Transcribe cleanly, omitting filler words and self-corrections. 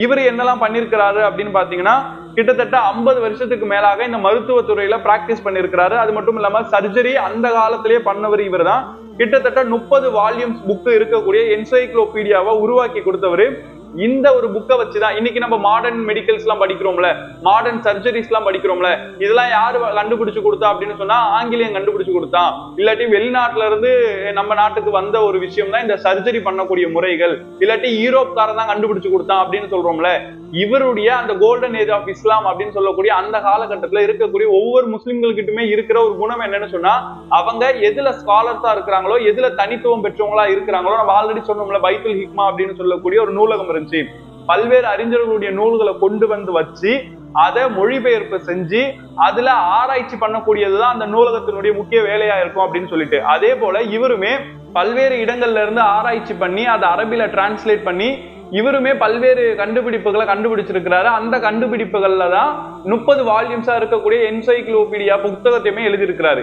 இவர் என்னெல்லாம் பண்ணிருக்கிறாரு அப்படின்னு பாத்தீங்கன்னா கிட்டத்தட்ட 50 வருஷத்துக்கு மேலாக இந்த மருத்துவத்துறையில பிராக்டிஸ் பண்ணிருக்கிறாரு. அது மட்டும் இல்லாம சர்ஜரி அந்த காலத்திலேயே பண்ணவர் இவர் தான். கிட்டத்தட்ட 30 வால்யூம்ஸ் புக் இருக்கக்கூடிய என்சைக்ளோபீடியாவை உருவாக்கி கொடுத்தவரு. இந்த ஒரு புக்கை வச்சுதான் இன்னைக்கு நம்ம மாடர்ன் மெடிக்கல்ஸ் எல்லாம் படிக்கிறோம்ல, மாடர்ன் சர்ஜரிஸ் எல்லாம் படிக்கிறோம்ல, இதெல்லாம் யாரு கண்டுபிடிச்சு கொடுத்தா அப்படின்னு சொன்னா ஆங்கிலேயன் கண்டுபிடிச்சு கொடுத்தான். இல்லாட்டி வெளிநாட்டுல இருந்து நம்ம நாட்டுக்கு வந்த ஒரு விஷயம் தான் இந்த சர்ஜரி பண்ணக்கூடிய முறைகள், இல்லாட்டி யூரோப்காரன் தான் கண்டுபிடிச்சு கொடுத்தான் அப்படின்னு சொல்றோம்ல. இவருடைய அந்த கோல்டன் ஏஜ் ஆஃப் இஸ்லாம் அப்படின்னு சொல்லக்கூடிய அந்த காலகட்டத்துல இருக்கக்கூடிய ஒவ்வொரு முஸ்லிம்களுக்கிட்டுமே இருக்கிற ஒரு குணம் என்னன்னு சொன்னா, அவங்க எதுல ஸ்காலர்ஸா இருக்கிறாங்களோ, எதுல தனித்துவம் பெற்றவங்களா இருக்கிறாங்களோ, நம்ம ஆல்ரெடி சொன்னோம்ல பைத்துல் ஹிக்மா அப்படின்னு சொல்லக்கூடிய ஒரு நூலகம் இருந்துச்சு. பல்வேறு அறிஞர்களுடைய நூல்களை கொண்டு வந்து வச்சு அதை மொழிபெயர்ப்பு செஞ்சு அதுல ஆராய்ச்சி பண்ணக்கூடியதுதான் அந்த நூலகத்தினுடைய முக்கிய வேலையா இருக்கும் அப்படின்னு சொல்லிட்டு, அதே போல இவருமே பல்வேறு இடங்கள்ல இருந்து ஆராய்ச்சி பண்ணி அதை அரபில டிரான்ஸ்லேட் பண்ணி இவருமே பல்வேறு கண்டுபிடிப்புகளை கண்டுபிடிச்சிருக்கிறாரு. அந்த கண்டுபிடிப்புகள்ல தான் 30 வால்யூம்ஸா இருக்கக்கூடிய என்சைக்ளோபீடியா புத்தகத்தையுமே எழுதியிருக்கிறாரு.